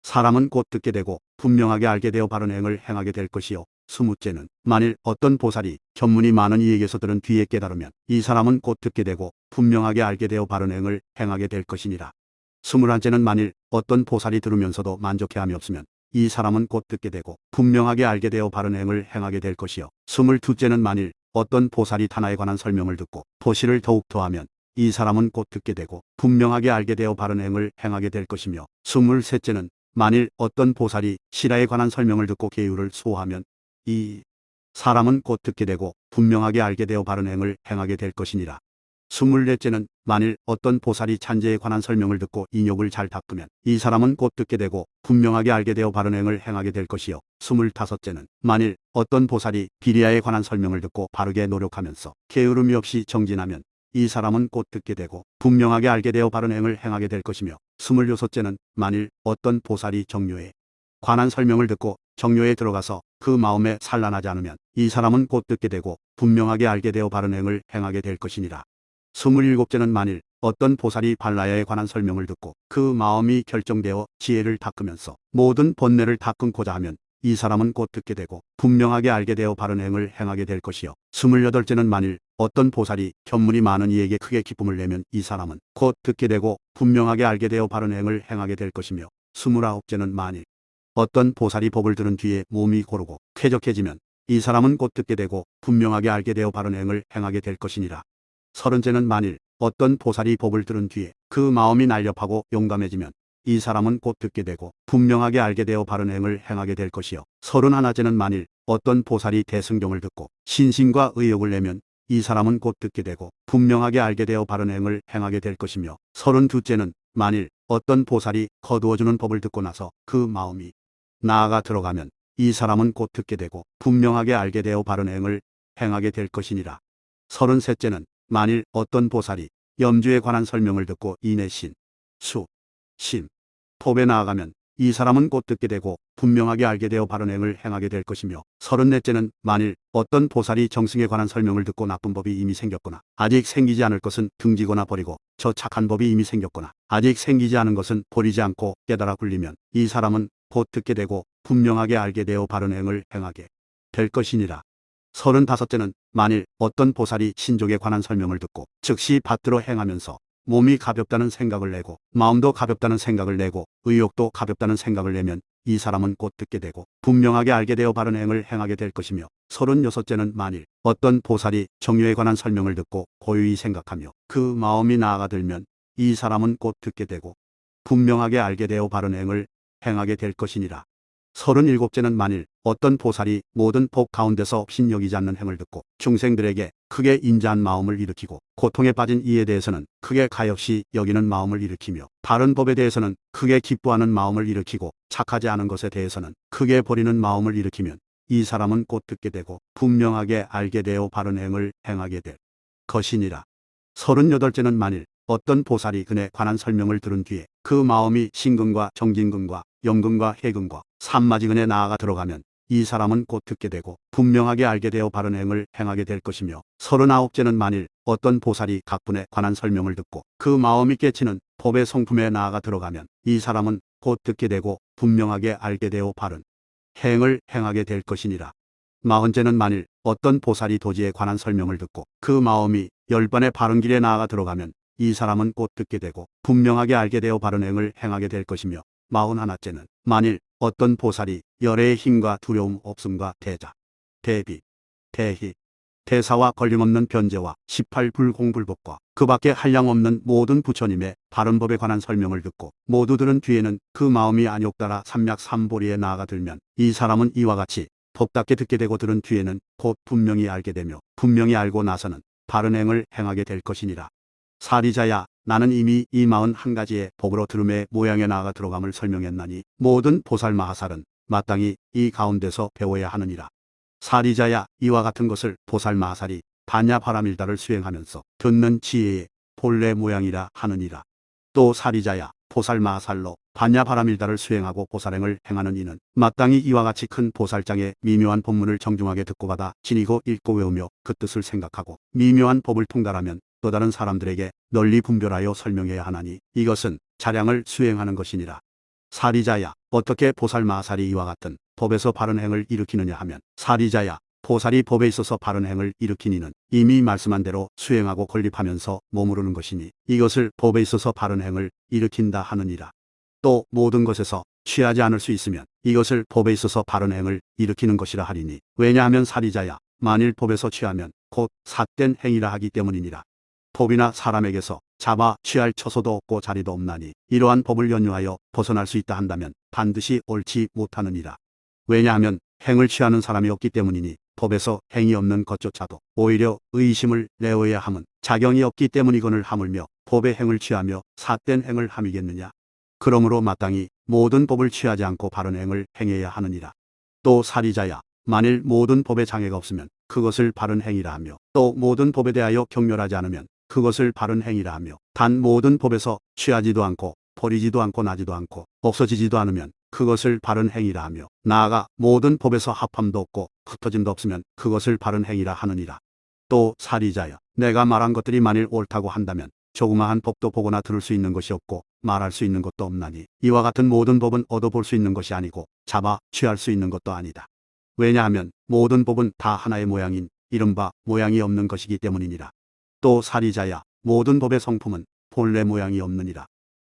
사람은 곧 듣게 되고 분명하게 알게 되어 바른 행을 행하게 될 것이요. 스무째는 만일 어떤 보살이 견문이 많은 이에게서 들은 뒤에 깨달으면 이 사람은 곧 듣게 되고 분명하게 알게 되어 바른 행을 행하게 될 것이니라. 스물한째는 만일 어떤 보살이 들으면서도 만족해함이 없으면 이 사람은 곧 듣게 되고 분명하게 알게 되어 바른 행을 행하게 될 것이요. 스물두째는 만일 어떤 보살이 타나에 관한 설명을 듣고 도시를 더욱 더하면 이 사람은 곧 듣게 되고 분명하게 알게 되어 바른 행을 행하게 될 것이며, 스물셋째는 만일 어떤 보살이 실화에 관한 설명을 듣고 계율을 소화하면 이 사람은 곧 듣게 되고 분명하게 알게 되어 바른 행을 행하게 될 것이니라. 스물넷째는 만일 어떤 보살이 찬제에 관한 설명을 듣고 인욕을 잘 닦으면 이 사람은 곧 듣게 되고 분명하게 알게 되어 바른 행을 행하게 될 것이요. 스물다섯째는 만일 어떤 보살이 비리아에 관한 설명을 듣고 바르게 노력하면서 게으름이 없이 정진하면 이 사람은 곧 듣게 되고 분명하게 알게 되어 바른 행을 행하게 될 것이며, 스물여섯째는 만일 어떤 보살이 정료에 관한 설명을 듣고 정료에 들어가서 그 마음에 산란하지 않으면 이 사람은 곧 듣게 되고 분명하게 알게 되어 바른 행을 행하게 될 것이니라. 스물일곱째는 만일 어떤 보살이 발라야에 관한 설명을 듣고 그 마음이 결정되어 지혜를 닦으면서 모든 번뇌를 다 끊고자 하면 이 사람은 곧 듣게 되고 분명하게 알게 되어 바른 행을 행하게 될 것이요. 스물여덟째는 만일 어떤 보살이 견문이 많은 이에게 크게 기쁨을 내면 이 사람은 곧 듣게 되고 분명하게 알게 되어 바른 행을 행하게 될 것이며, 스물아홉째는 만일 어떤 보살이 법을 들은 뒤에 몸이 고르고 쾌적해지면 이 사람은 곧 듣게 되고 분명하게 알게 되어 바른 행을 행하게 될 것이니라. 서른째는 만일 어떤 보살이 법을 들은 뒤에 그 마음이 날렵하고 용감해지면 이 사람은 곧 듣게 되고 분명하게 알게 되어 바른 행을 행하게 될 것이요. 서른하나째는 만일 어떤 보살이 대승경을 듣고 신심과 의욕을 내면 이 사람은 곧 듣게 되고 분명하게 알게 되어 바른 행을 행하게 될 것이며, 서른두째는 만일 어떤 보살이 거두어주는 법을 듣고 나서 그 마음이 나아가 들어가면 이 사람은 곧 듣게 되고 분명하게 알게 되어 바른 행을 행하게 될 것이니라. 서른셋째는 만일 어떤 보살이 염주에 관한 설명을 듣고 인내신, 수, 심, 법에 나아가면 이 사람은 곧 듣게 되고 분명하게 알게 되어 바른 행을 행하게 될 것이며, 서른넷째는 만일 어떤 보살이 정승에 관한 설명을 듣고 나쁜 법이 이미 생겼거나 아직 생기지 않을 것은 등지거나 버리고 저 착한 법이 이미 생겼거나 아직 생기지 않은 것은 버리지 않고 깨달아 굴리면 이 사람은 곧 듣게 되고 분명하게 알게 되어 바른 행을 행하게 될 것이니라. 서른다섯째는 만일 어떤 보살이 신족에 관한 설명을 듣고 즉시 받들어 행하면서 몸이 가볍다는 생각을 내고 마음도 가볍다는 생각을 내고 의욕도 가볍다는 생각을 내면 이 사람은 곧 듣게 되고 분명하게 알게 되어 바른 행을 행하게 될 것이며 36째는 만일 어떤 보살이 정료에 관한 설명을 듣고 고유히 생각하며 그 마음이 나아가 들면 이 사람은 곧 듣게 되고 분명하게 알게 되어 바른 행을 행하게 될 것이니라. 37째는 만일 어떤 보살이 모든 법 가운데서 신여기지 않는 행을 듣고 중생들에게 크게 인자한 마음을 일으키고 고통에 빠진 이에 대해서는 크게 가엾이 여기는 마음을 일으키며 바른 법에 대해서는 크게 기뻐하는 마음을 일으키고 착하지 않은 것에 대해서는 크게 버리는 마음을 일으키면 이 사람은 곧 듣게 되고 분명하게 알게 되어 바른 행을 행하게 될 것이니라. 38째는 만일 어떤 보살이 근에 관한 설명을 들은 뒤에 그 마음이 신근과 정진근과 영근과 해근과 삼마지근에 나아가 들어가면 이 사람은 곧 듣게 되고 분명하게 알게 되어 바른 행을 행하게 될 것이며 39째는 만일 어떤 보살이 각 분에 관한 설명을 듣고 그 마음이 깨치는 법의 성품에 나아가 들어가면 이 사람은 곧 듣게 되고 분명하게 알게 되어 바른 행을 행하게 될 것이니라. 40째는 만일 어떤 보살이 도지에 관한 설명을 듣고 그 마음이 10번의 바른 길에 나아가 들어가면 이 사람은 곧 듣게 되고 분명하게 알게 되어 바른 행을 행하게 될 것이며 41째는 만일 어떤 보살이 열애의 힘과 두려움 없음과 대자, 대비, 대희, 대사와 걸림없는 변제와 18불공불법과 그 밖에 한량없는 모든 부처님의 바른 법에 관한 설명을 듣고 모두 들은 뒤에는 그 마음이 안욕따라 삼략삼보리에 나아가 들면 이 사람은 이와 같이 법답게 듣게 되고 들은 뒤에는 곧 분명히 알게 되며 분명히 알고 나서는 바른 행을 행하게 될 것이니라. 사리자야, 나는 이미 이 41가지의 법으로 들음의 모양에 나아가 들어감을 설명했나니 모든 보살 마하살은 마땅히 이 가운데서 배워야 하느니라. 사리자야, 이와 같은 것을 보살 마하살이 반야바라밀다를 수행하면서 듣는 지혜의 본래 모양이라 하느니라. 또 사리자야, 보살 마하살로 반야바라밀다를 수행하고 보살행을 행하는 이는 마땅히 이와 같이 큰 보살장의 미묘한 법문을 정중하게 듣고 받아 지니고 읽고 외우며 그 뜻을 생각하고 미묘한 법을 통달하면 또 다른 사람들에게 널리 분별하여 설명해야 하나니 이것은 자량을 수행하는 것이니라. 사리자야, 어떻게 보살 마하살이 이와 같은 법에서 바른 행을 일으키느냐 하면 사리자야, 보살이 법에 있어서 바른 행을 일으킨 이는 이미 말씀한 대로 수행하고 건립하면서 머무르는 것이니 이것을 법에 있어서 바른 행을 일으킨다 하느니라. 또 모든 것에서 취하지 않을 수 있으면 이것을 법에 있어서 바른 행을 일으키는 것이라 하리니 왜냐하면 사리자야, 만일 법에서 취하면 곧 삿된 행위라 하기 때문이니라. 법이나 사람에게서 잡아 취할 처소도 없고 자리도 없나니 이러한 법을 연유하여 벗어날 수 있다 한다면 반드시 옳지 못하느니라. 왜냐하면 행을 취하는 사람이 없기 때문이니 법에서 행이 없는 것조차도 오히려 의심을 내어야 함은 자경이 없기 때문이거늘 하물며 법의 행을 취하며 삿된 행을 함이겠느냐. 그러므로 마땅히 모든 법을 취하지 않고 바른 행을 행해야 하느니라. 또 사리자야, 만일 모든 법에 장애가 없으면 그것을 바른 행위라 하며 또 모든 법에 대하여 경멸하지 않으면 그것을 바른 행위라 하며 단 모든 법에서 취하지도 않고 버리지도 않고 나지도 않고 없어지지도 않으면 그것을 바른 행위라 하며 나아가 모든 법에서 합함도 없고 흩어짐도 없으면 그것을 바른 행위라 하느니라. 또 사리자여, 내가 말한 것들이 만일 옳다고 한다면 조그마한 법도 보거나 들을 수 있는 것이 없고 말할 수 있는 것도 없나니 이와 같은 모든 법은 얻어볼 수 있는 것이 아니고 잡아 취할 수 있는 것도 아니다. 왜냐하면 모든 법은 다 하나의 모양인 이른바 모양이 없는 것이기 때문이니라. 또 사리자야, 모든 법의 성품은 본래 모양이 없느니라.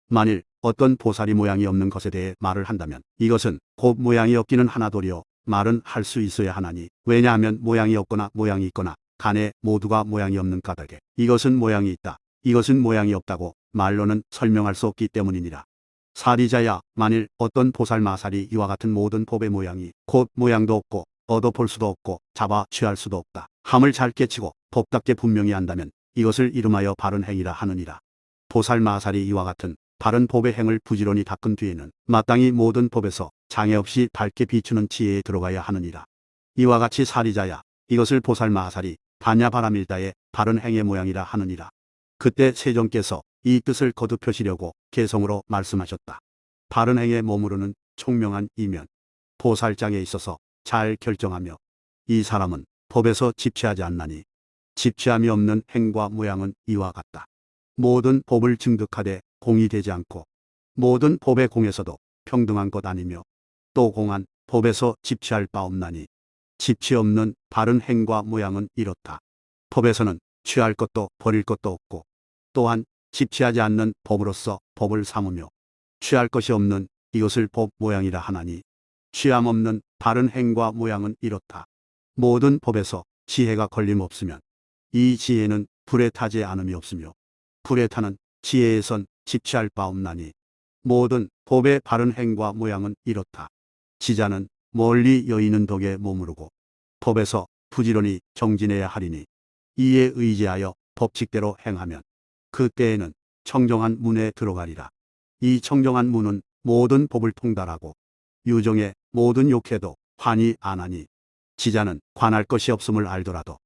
만일 어떤 보살이 모양이 없는 것에 대해 말을 한다면 이것은 곧 모양이 없기는 하나도리요 말은 할 수 있어야 하나니 왜냐하면 모양이 없거나 모양이 있거나 간에 모두가 모양이 없는 까닭에 이것은 모양이 있다, 이것은 모양이 없다고 말로는 설명할 수 없기 때문이니라. 사리자야, 만일 어떤 보살 마살이 이와 같은 모든 법의 모양이 곧 모양도 없고 얻어볼 수도 없고 잡아 취할 수도 없다 함을 잘 깨치고 법답게 분명히 한다면 이것을 이름하여 바른 행위라 하느니라. 보살 마살이 이와 같은 바른 법의 행을 부지런히 닦은 뒤에는 마땅히 모든 법에서 장애 없이 밝게 비추는 지혜에 들어가야 하느니라. 이와 같이 사리자야, 이것을 보살 마살이 반야바라밀다의 바른 행의 모양이라 하느니라. 그때 세존께서 이 뜻을 거듭표시려고 개성으로 말씀하셨다. 바른 행에 머무르는 총명한 이면 보살장에 있어서 잘 결정하며 이 사람은 법에서 집취하지 않나니 집취함이 없는 행과 모양은 이와 같다. 모든 법을 증득하되 공이 되지 않고 모든 법의 공에서도 평등한 것 아니며 또 공한 법에서 집취할 바 없나니 집취 없는 바른 행과 모양은 이렇다. 법에서는 취할 것도 버릴 것도 없고 또한 집취하지 않는 법으로서 법을 삼으며 취할 것이 없는 이것을 법 모양이라 하나니 취함 없는 바른 행과 모양은 이렇다. 모든 법에서 지혜가 걸림없으면 이 지혜는 불에 타지 않음이 없으며 불에 타는 지혜에선 집취할 바 없나니 모든 법의 바른 행과 모양은 이렇다. 지자는 멀리 여의는 덕에 머무르고 법에서 부지런히 정진해야 하리니 이에 의지하여 법칙대로 행하면 그 때에는 청정한 문에 들어가리라. 이 청정한 문은 모든 법을 통달하고 유정의 모든 욕해도 환히 안하니 지자는 관할 것이 없음을 알더라도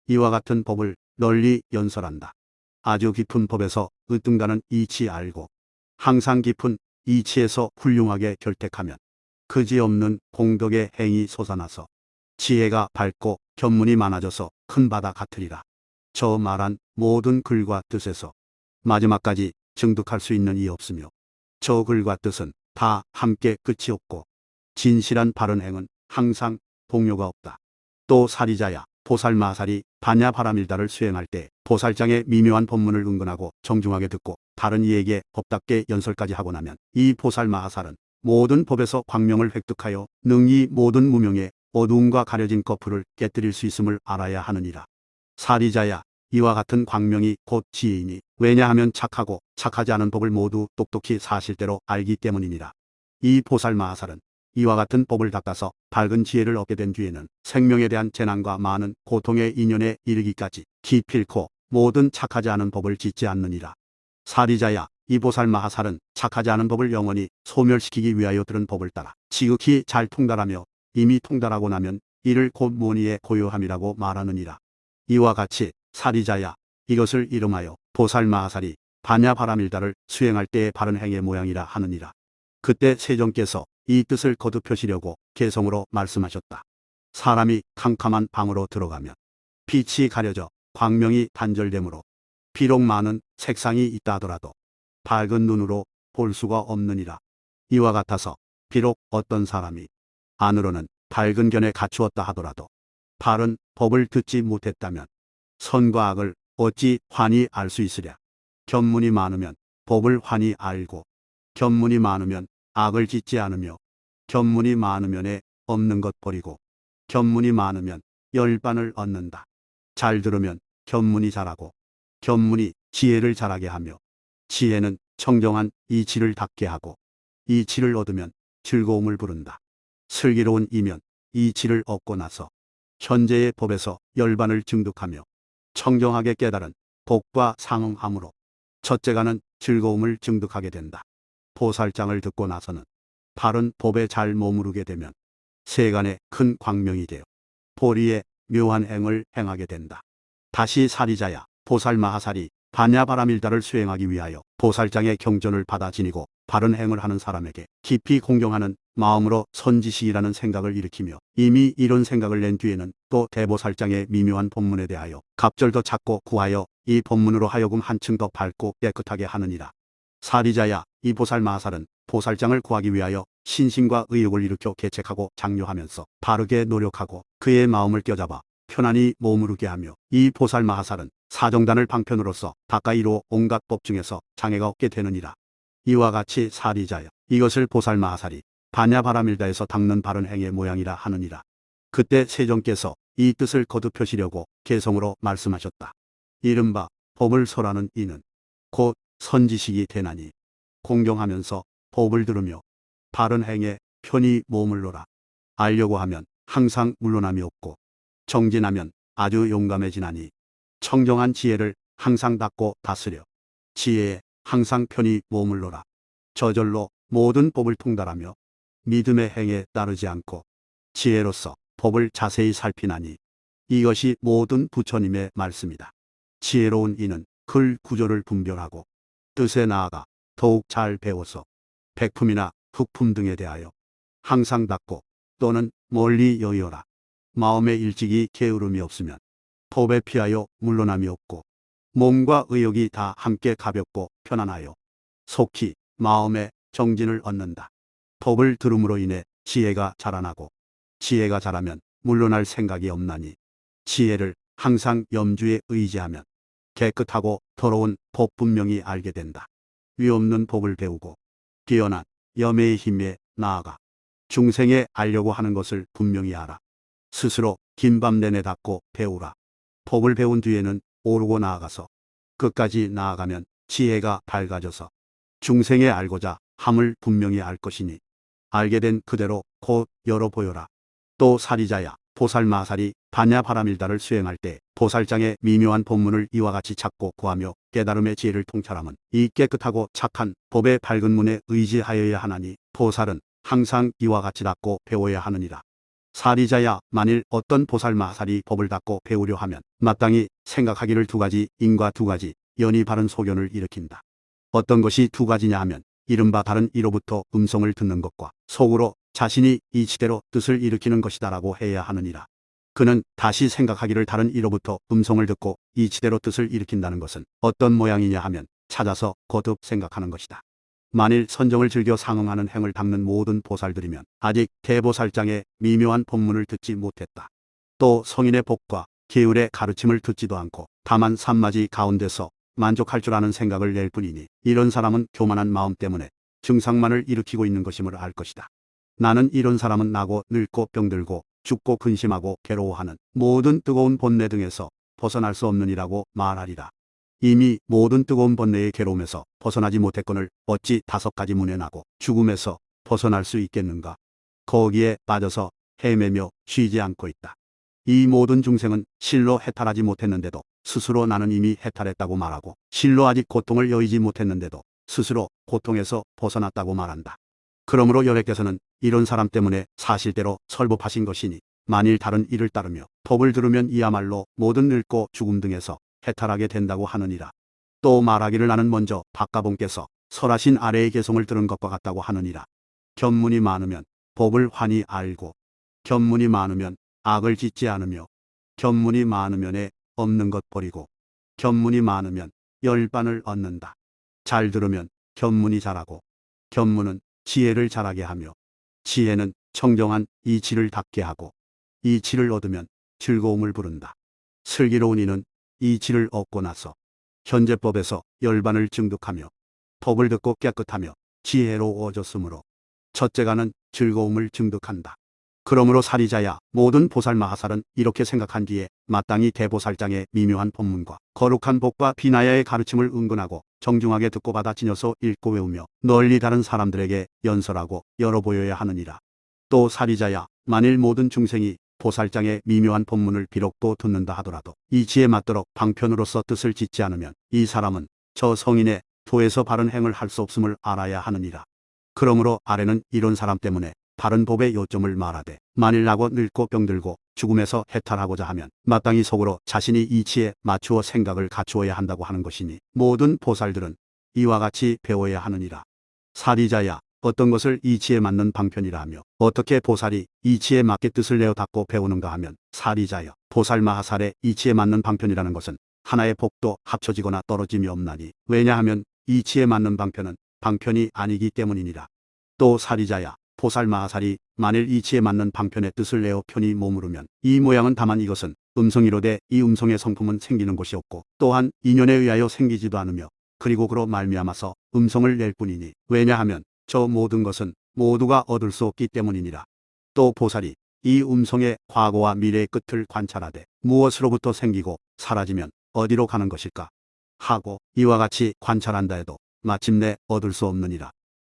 이와 같은 법을 널리 연설한다. 아주 깊은 법에서 으뜸가는 이치 알고 항상 깊은 이치에서 훌륭하게 결택하면 그지없는 공덕의 행이 솟아나서 지혜가 밝고 견문이 많아져서 큰 바다 같으리라. 저 말한 모든 글과 뜻에서 마지막까지 증득할 수 있는 이 없으며 저 글과 뜻은 다 함께 끝이 없고 진실한 바른 행은 항상 동료가 없다. 또 사리자야 보살마살이 반야바라밀다를 수행할 때 보살장의 미묘한 법문을 은근하고 정중하게 듣고 다른 이에게 법답게 연설까지 하고 나면 이 보살마살은 모든 법에서 광명을 획득하여 능히 모든 무명의 어두움과 가려진 거풀을 깨뜨릴 수 있음을 알아야 하느니라. 사리자야 이와 같은 광명이 곧 지혜이니 왜냐하면 착하고 착하지 않은 법을 모두 똑똑히 사실대로 알기 때문이니라. 이 보살마살은 이와 같은 법을 닦아서 밝은 지혜를 얻게 된 뒤에는 생명에 대한 재난과 많은 고통의 인연에 이르기까지 기필코 모든 착하지 않은 법을 짓지 않느니라. 사리자야 이 보살마살은 착하지 않은 법을 영원히 소멸시키기 위하여 들은 법을 따라 지극히 잘 통달하며 이미 통달하고 나면 이를 곧 모니의 고요함이라고 말하느니라. 이와 같이 사리자야 이것을 이름하여 보살마살이 반야바라밀다를 수행할 때의 바른 행의 모양이라 하느니라. 그때 세종께서 이 뜻을 거듭하시려고 개성으로 말씀하셨다. 사람이 캄캄한 방으로 들어가면 빛이 가려져 광명이 단절되므로 비록 많은 색상이 있다 하더라도 밝은 눈으로 볼 수가 없느니라. 이와 같아서 비록 어떤 사람이 안으로는 밝은 견에 갖추었다 하더라도 바른 법을 듣지 못했다면 선과 악을 어찌 환히 알 수 있으랴. 견문이 많으면 법을 환히 알고 견문이 많으면 악을 짓지 않으며 견문이 많으면에 없는 것 버리고 견문이 많으면 열반을 얻는다. 잘 들으면 견문이 자라고 견문이 지혜를 자라게 하며 지혜는 청정한 이치를 닦게 하고 이치를 얻으면 즐거움을 부른다. 슬기로운 이면 이치를 얻고 나서 현재의 법에서 열반을 증득하며 청정하게 깨달은 복과 상응함으로 첫째가는 즐거움을 증득하게 된다. 보살장을 듣고 나서는 바른 법에 잘 머무르게 되면 세간에 큰 광명이 되어 보리에 묘한 행을 행하게 된다. 다시 사리자야 보살마하살이 반야바라밀다를 수행하기 위하여 보살장의 경전을 받아 지니고 바른 행을 하는 사람에게 깊이 공경하는 마음으로 선지식이라는 생각을 일으키며 이미 이런 생각을 낸 뒤에는 또 대보살장의 미묘한 법문에 대하여 갑절도 찾고 구하여 이 법문으로 하여금 한층 더 밝고 깨끗하게 하느니라. 사리자야 이 보살마살은 보살장을 구하기 위하여 신심과 의욕을 일으켜 계책하고 장려하면서 바르게 노력하고 그의 마음을 껴잡아 편안히 머무르게 하며 이 보살마살은 사정단을 방편으로서 가까이로 온갖 법 중에서 장애가 없게 되느니라. 이와 같이 사리자여 이것을 보살마살이 반야바라밀다에서 닦는 바른 행의 모양이라 하느니라. 그때 세종께서 이 뜻을 거듭하시려고 개성으로 말씀하셨다. 이른바 법을 설하는 이는 곧 선지식이 되나니 공경하면서 법을 들으며 바른 행에 편히 머물러라. 알려고 하면 항상 물러남이 없고 정진하면 아주 용감해지나니 청정한 지혜를 항상 닦고 다스려 지혜에 항상 편히 머물러라. 저절로 모든 법을 통달하며 믿음의 행에 따르지 않고 지혜로서 법을 자세히 살피나니 이것이 모든 부처님의 말씀이다. 지혜로운 이는 글 구조를 분별하고 뜻에 나아가 더욱 잘 배워서 백품이나 흑품 등에 대하여 항상 닦고 또는 멀리 여의어라. 마음에 일찍이 게으름이 없으면 법에 피하여 물러남이 없고 몸과 의욕이 다 함께 가볍고 편안하여 속히 마음의 정진을 얻는다. 법을 들음으로 인해 지혜가 자라나고 지혜가 자라면 물러날 생각이 없나니 지혜를 항상 염주에 의지하면 깨끗하고 더러운 법 분명히 알게 된다. 위없는 법을 배우고 뛰어난 염해의 힘에 나아가 중생에 알려고 하는 것을 분명히 알아. 스스로 긴 밤 내내 닦고 배우라. 법을 배운 뒤에는 오르고 나아가서 끝까지 나아가면 지혜가 밝아져서 중생에 알고자 함을 분명히 알 것이니 알게 된 그대로 곧 열어보여라. 또 사리자야, 보살마살이 반야바라밀다를 수행할 때 보살장의 미묘한 법문을 이와 같이 찾고 구하며 깨달음의 지혜를 통찰함은 이 깨끗하고 착한 법의 밝은 문에 의지하여야 하나니 보살은 항상 이와 같이 닦고 배워야 하느니라. 사리자야, 만일 어떤 보살마살이 법을 닦고 배우려 하면 마땅히 생각하기를 두 가지 인과 두 가지 연이 바른 소견을 일으킨다. 어떤 것이 두 가지냐 하면 이른바 다른 이로부터 음성을 듣는 것과 속으로 자신이 이치대로 뜻을 일으키는 것이다라고 해야 하느니라. 그는 다시 생각하기를 다른 이로부터 음성을 듣고 이치대로 뜻을 일으킨다는 것은 어떤 모양이냐 하면 찾아서 거듭 생각하는 것이다. 만일 선정을 즐겨 상응하는 행을 닦는 모든 보살들이면 아직 대보살장의 미묘한 법문을 듣지 못했다. 또 성인의 법과 계율의 가르침을 듣지도 않고 다만 산마지 가운데서 만족할 줄 아는 생각을 낼 뿐이니 이런 사람은 교만한 마음 때문에 증상만을 일으키고 있는 것임을 알 것이다. 나는 이런 사람은 나고 늙고 병들고 죽고 근심하고 괴로워하는 모든 뜨거운 번뇌 등에서 벗어날 수 없느니라고 말하리라. 이미 모든 뜨거운 번뇌의 괴로움에서 벗어나지 못했거늘 어찌 5가지 문에 나고 죽음에서 벗어날 수 있겠는가. 거기에 빠져서 헤매며 쉬지 않고 있다. 이 모든 중생은 실로 해탈하지 못했는데도 스스로 나는 이미 해탈했다고 말하고 실로 아직 고통을 여의지 못했는데도 스스로 고통에서 벗어났다고 말한다. 그러므로 여래께서는 이런 사람 때문에 사실대로 설법하신 것이니 만일 다른 이를 따르며 법을 들으면 이야말로 모든 늙고 죽음 등에서 해탈하게 된다고 하느니라. 또 말하기를 나는 먼저 박가봉께서 설하신 아래의 개송을 들은 것과 같다고 하느니라. 견문이 많으면 법을 환히 알고 견문이 많으면 악을 짓지 않으며 견문이 많으면에 없는 것 버리고 견문이 많으면 열반을 얻는다. 잘 들으면 견문이 자라고 견문은 지혜를 자라게 하며 지혜는 청정한 이치를 닦게 하고 이치를 얻으면 즐거움을 부른다. 슬기로운 이는 이치를 얻고 나서 현재법에서 열반을 증득하며 법을 듣고 깨끗하며 지혜로워졌으므로 첫째가는 즐거움을 증득한다. 그러므로 사리자야, 모든 보살마하살은 이렇게 생각한 뒤에 마땅히 대보살장의 미묘한 법문과 거룩한 법과 비나야의 가르침을 은근하고 정중하게 듣고 받아 지녀서 읽고 외우며 널리 다른 사람들에게 연설하고 열어보여야 하느니라. 또 사리자야, 만일 모든 중생이 보살장의 미묘한 법문을 비록 또 듣는다 하더라도 이치에 맞도록 방편으로서 뜻을 짓지 않으면 이 사람은 저 성인의 도에서 바른 행을 할 수 없음을 알아야 하느니라. 그러므로 아래는 이런 사람 때문에 바른 법의 요점을 말하되 만일 나고 늙고 병들고 죽음에서 해탈하고자 하면 마땅히 속으로 자신이 이치에 맞추어 생각을 갖추어야 한다고 하는 것이니 모든 보살들은 이와 같이 배워야 하느니라. 사리자야, 어떤 것을 이치에 맞는 방편이라 하며 어떻게 보살이 이치에 맞게 뜻을 내어 닦고 배우는가 하면 사리자여, 보살마하살의 이치에 맞는 방편이라는 것은 하나의 법도 합쳐지거나 떨어짐이 없나니 왜냐하면 이치에 맞는 방편은 방편이 아니기 때문이니라. 또 사리자야, 보살마하살이 만일 이치에 맞는 방편의 뜻을 내어 편히 머무르면 이 모양은 다만 이것은 음성이로되 이 음성의 성품은 생기는 것이 없고 또한 인연에 의하여 생기지도 않으며 그리고 그로 말미암아서 음성을 낼 뿐이니 왜냐하면 저 모든 것은 모두가 얻을 수 없기 때문이니라. 또 보살이 이 음성의 과거와 미래의 끝을 관찰하되 무엇으로부터 생기고 사라지면 어디로 가는 것일까 하고 이와 같이 관찰한다 해도 마침내 얻을 수 없느니라.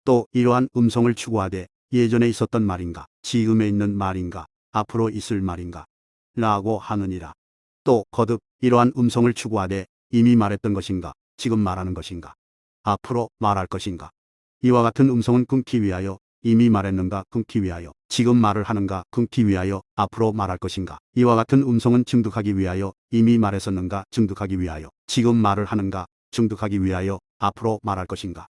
또 이러한 음성을 추구하되 예전에 있었던 말인가, 지금에 있는 말인가, 앞으로 있을 말인가 라고 하느니라. 또 거듭 이러한 음성을 추구하되 이미 말했던 것인가, 지금 말하는 것인가, 앞으로 말할 것인가. 이와 같은 음성은 끊기 위하여 이미 말했는가 끊기 위하여 지금 말을 하는가 끊기 위하여 앞으로 말할 것인가. 이와 같은 음성은 증득하기 위하여 이미 말했었는가 증득하기 위하여 지금 말을 하는가 증득하기 위하여 앞으로 말할 것인가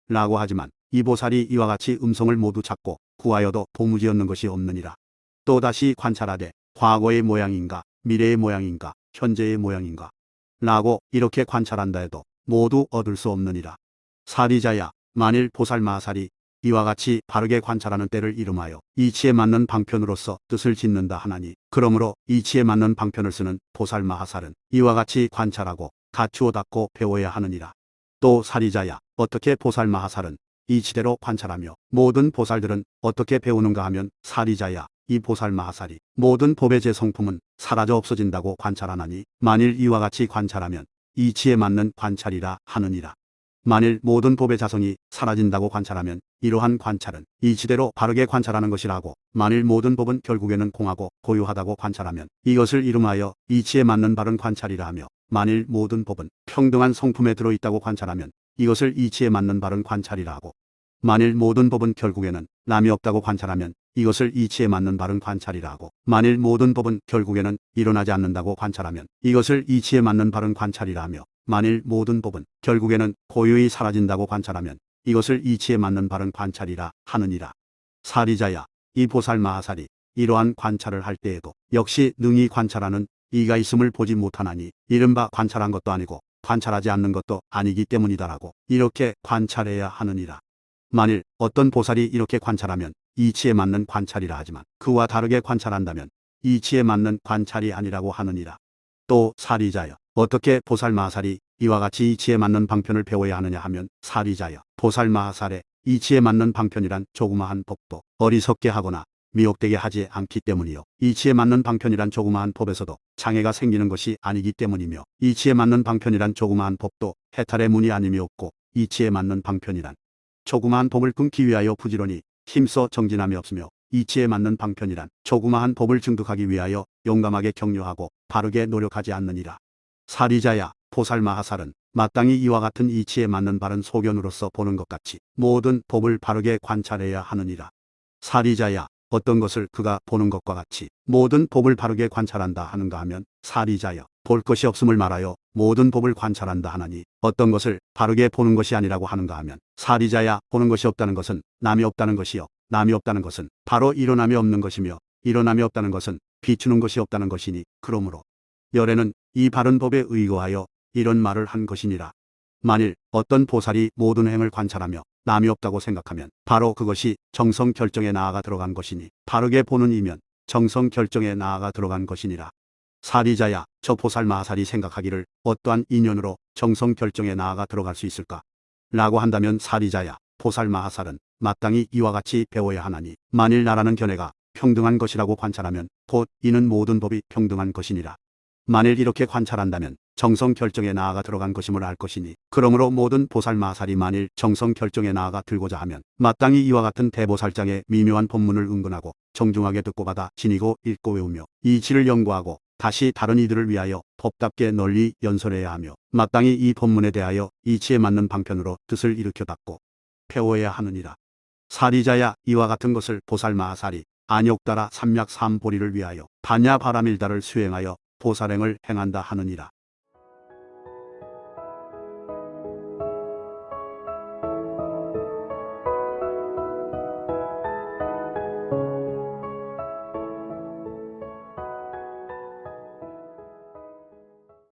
라고 하지만 이 보살이 이와 같이 음성을 모두 찾고 구하여도 도무지 얻는 것이 없느니라. 또다시 관찰하되 과거의 모양인가 미래의 모양인가 현재의 모양인가 라고 이렇게 관찰한다 해도 모두 얻을 수 없느니라. 사리자야, 만일 보살마하살이 이와 같이 바르게 관찰하는 때를 이름하여 이치에 맞는 방편으로서 뜻을 짓는다 하나니 그러므로 이치에 맞는 방편을 쓰는 보살마하살은 이와 같이 관찰하고 갖추어 닦고 배워야 하느니라. 또 사리자야, 어떻게 보살 마하살은 이치대로 관찰하며 모든 보살들은 어떻게 배우는가 하면 사리자야, 이 보살 마하살이 모든 법의 제성품은 사라져 없어진다고 관찰하나니 만일 이와 같이 관찰하면 이치에 맞는 관찰이라 하느니라. 만일 모든 법의 자성이 사라진다고 관찰하면 이러한 관찰은 이치대로 바르게 관찰하는 것이라고, 만일 모든 법은 결국에는 공하고 고유하다고 관찰하면 이것을 이름하여 이치에 맞는 바른 관찰이라 하며, 만일 모든 법은 평등한 성품에 들어있다고 관찰하면 이것을 이치에 맞는 바른 관찰이라 하고, 만일 모든 법은 결국에는 남이 없다고 관찰하면 이것을 이치에 맞는 바른 관찰이라 하고, 만일 모든 법은 결국에는 일어나지 않는다고 관찰하면 이것을 이치에 맞는 바른 관찰이라 하며, 만일 모든 법은 결국에는 고유히 사라진다고 관찰하면 이것을 이치에 맞는 바른 관찰이라 하느니라. 사리자야, 이 보살 마하살이 이러한 관찰을 할 때에도 역시 능히 관찰하는 이가 있음을 보지 못하나니 이른바 관찰한 것도 아니고 관찰하지 않는 것도 아니기 때문이다라고 이렇게 관찰해야 하느니라. 만일 어떤 보살이 이렇게 관찰하면 이치에 맞는 관찰이라 하지만 그와 다르게 관찰한다면 이치에 맞는 관찰이 아니라고 하느니라. 또 사리자여, 어떻게 보살 마하살이 이와 같이 이치에 맞는 방편을 배워야 하느냐 하면, 사리자여, 보살 마하살의 이치에 맞는 방편이란 조그마한 법도 어리석게 하거나 미혹되게 하지 않기 때문이요, 이치에 맞는 방편이란 조그마한 법에서도 장애가 생기는 것이 아니기 때문이며, 이치에 맞는 방편이란 조그마한 법도 해탈의 문이 아님이 없고, 이치에 맞는 방편이란 조그마한 법을 끊기 위하여 부지런히 힘써 정진함이 없으며, 이치에 맞는 방편이란 조그마한 법을 증득하기 위하여 용감하게 격려하고 바르게 노력하지 않느니라. 사리자야, 보살 마하살은 마땅히 이와 같은 이치에 맞는 바른 소견으로서 보는 것 같이 모든 법을 바르게 관찰해야 하느니라. 사리자야, 어떤 것을 그가 보는 것과 같이 모든 법을 바르게 관찰한다 하는가 하면, 사리자여, 볼 것이 없음을 말하여 모든 법을 관찰한다 하나니 어떤 것을 바르게 보는 것이 아니라고 하는가 하면, 사리자야, 보는 것이 없다는 것은 남이 없다는 것이요, 남이 없다는 것은 바로 일어남이 없는 것이며, 일어남이 없다는 것은 비추는 것이 없다는 것이니, 그러므로 열애는 이 바른 법에 의거하여 이런 말을 한 것이니라. 만일 어떤 보살이 모든 행을 관찰하며 남이 없다고 생각하면 바로 그것이 정성 결정에 나아가 들어간 것이니, 바르게 보는 이면 정성 결정에 나아가 들어간 것이니라. 사리자야, 저 보살 마하살이 생각하기를 어떠한 인연으로 정성 결정에 나아가 들어갈 수 있을까? 라고 한다면, 사리자야, 보살 마하살은 마땅히 이와 같이 배워야 하나니, 만일 나라는 견해가 평등한 것이라고 관찰하면 곧 이는 모든 법이 평등한 것이니라. 만일 이렇게 관찰한다면 정성 결정에 나아가 들어간 것임을 알 것이니, 그러므로 모든 보살 마하살이 만일 정성 결정에 나아가 들고자 하면 마땅히 이와 같은 대보살장의 미묘한 법문을 은근하고 정중하게 듣고 받아 지니고 읽고 외우며 이치를 연구하고 다시 다른 이들을 위하여 법답게 널리 연설해야 하며, 마땅히 이 법문에 대하여 이치에 맞는 방편으로 뜻을 일으켜 닦고 배워야 하느니라. 사리자야, 이와 같은 것을 보살 마하살이 안욕따라 삼약 삼보리를 위하여 반야 바라밀다를 수행하여 보살행을 행한다 하느니라.